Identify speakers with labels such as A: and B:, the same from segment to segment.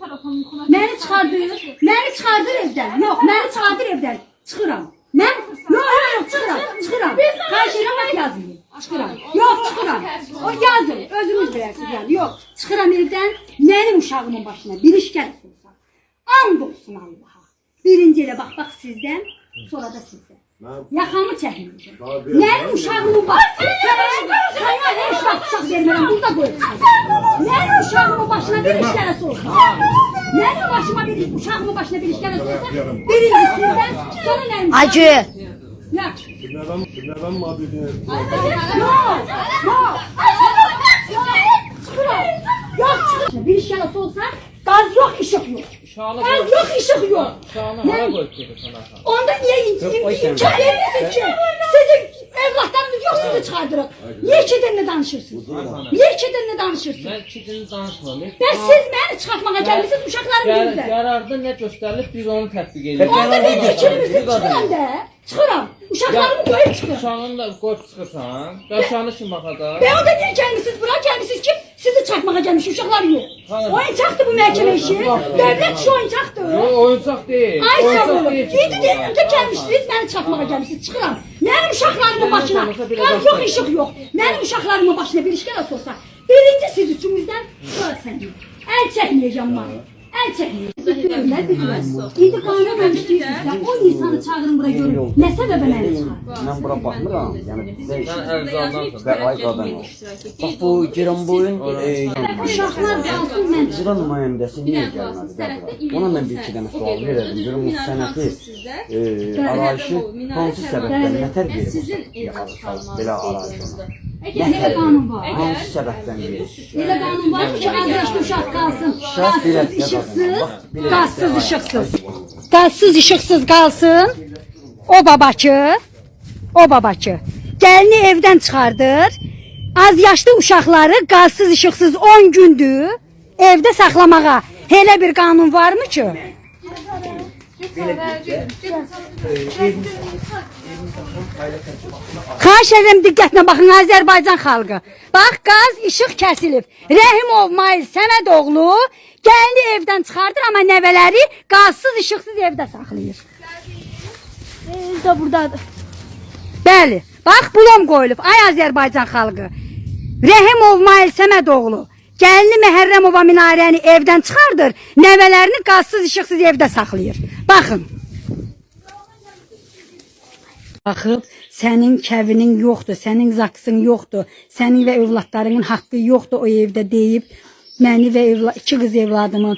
A: Məni çıxardır evdən. Yox, məni çıxardır evdən. Çıxıram. Mən? Yox, çıxıram. Hər şeyə bax yazın. Çıxıram. Yox, çıxıram. O yazın. Özünüz bilərsiniz yəni. Yox, çıxıram evdən. Mənim uşağımın başına bir iş gəlsin. And olsun Allaha. Birinci elə bax sizdən, sonra da sizdən. Yaxamı çəkməyəcəm. Mənim uşağımın başına, sana heç vaxt uşaq vermərəm, burada qoyursan. Mənim uşağımın başına bir iş gəlsə olsa, mənim uşağımın başına bir iş gəlsə olsa, birinci sizdən, sonra mənim uşağımın...
B: Acı.
C: Kimlerden mağduriyet?
A: Yok, çıkır. Bir iş gəlsə olsa, gaz yok, işıq yok. Gaz yok, işıq yok. Onda niye imkan verirsiniz ki? Sizin evlatlarınız yok, sizi çıkardırıq. Niye iki dilini danışırsınız? Niye iki dilini danışırsınız?
D: Mən iki dilini danışmadım.
A: Bəs siz məni çıxartmağa gəlmişsiniz, uşaqlarım dildə.
D: Qərarda nə göstərilib, biz onu tətbiq edirik.
A: Onda ben fikrimizin çıxıram da. Çıxıram. Uşaqlarımı qoyub çıxır.
D: Uşağını da qoyub çıxırsan. Uşağını kim baxacaq?
A: Ben onda niye gelmişsiniz buraya? Gelmişsiniz ki sizi çarpmağa gelmiş, uşaqlar yok. Oyuncaqdır bu məhkəmə işi. Dövlət işi oyuncaqdır.
D: Oyuncaq deyil.
A: Ay sağ olun. İndi deyirəm ki gelmişsiniz, beni çarpmağa gelmişsiniz. Çıxıram. Mənim uşaqlarımın başına qaz yok, işıq yok. Mənim uşaqlarımın başına bir iş gəlsə olsa, birinci siz üçümüzdən, sonra sən. Əl çəkməyəcəm mən. Əl çəkməyəcəm. İndi qanuna dönüşdürürsən, o insanı çağırın bura görün. Nə səbəbə məni çıxar?
B: Mən bura baxmıram. Yəni bizə
D: Sən ərzaldan
B: bəqay qadın var. Bax bu Giranboyun
A: Uşaqlar qalsın mən.
B: icra nümayəndəsi niyə gəlmədi də bura? Ona mən bir iki dənə sual verərdim. Görüm bu sənəti arayışı hansı səbəbdən nətər verir? Belə arayışına.
A: Elə qanun var.
B: Hansı səbəbdən verir?
A: Elə qanun var ki, az yaşlı uşaq qalsın.
B: Şərt
A: Gazsız,
B: bilək
A: işıqsız,
B: qadın.
A: gazsız, işıqsız. Gazsız, işıqsız qalsın. O babacı. Gəlini evdən çıxardır. Az yaşlı uşaqları gazsız, işıqsız 10 gündür evdə saxlamağa. Elə bir qanun varmı ki? Xahiş edirəm diqqətlə baxın Azərbaycan xalqı. Bax qaz, işıq kəsilib. Rəhimov Mail Səmədoğlu gəlini evdən çıxardır, amma nəvələri qazsız, işıqsız evdə saxlayır. Buradadır. Bəli, bax bulom qoyulub. Ay Azərbaycan xalqı. Rəhimov Mail Səmədoğlu gəlini Məhərrəmova Minarəni evdən çıxardır, nəvələrini qazsız, işıqsız evdə saxlayır. Baxın. Baxıb, sənin kəvinin yoxdur, sənin zaksın yoxdur, sənin və övladlarının haqqı yoxdur o evdə deyib, məni və iki qız evladımı,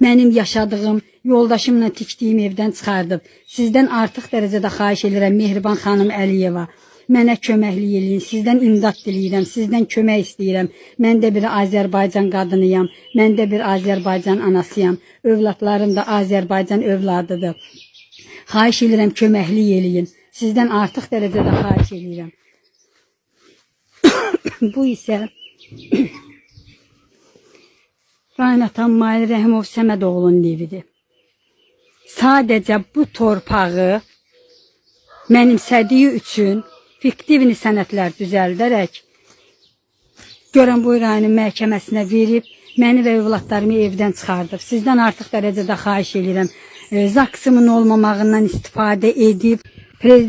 A: mənim yaşadığım, yoldaşımla tikdiyim evdən çıxardıb. Sizdən artıq dərəcədə xahiş edirəm Mehriban xanım Əliyeva. Mənə köməklik eləyin, sizdən imdad diləyirəm, sizdən kömək istəyirəm. Mən də bir Azərbaycan qadınıyam, mən də bir Azərbaycan anasıyam, övladlarım da Azərbaycan övladıdır. Xahiş edirəm köməklik eləyin. Sizdən artıq dərəcədə xahiş edirəm. Bu isə Qaynatam Mail Rəhimov Səmədoğlu'nun evidir. Sadəcə bu torpağı mənimsədiyi üçün fiktivni sənədlər düzəldərək Goranboy rayonu məhkəməsinə verib, məni və övladlarımı evdən çıxardıb. Sizdən artıq dərəcədə xahiş edirəm. Zaksımın olmamağından istifadə edib, Prezident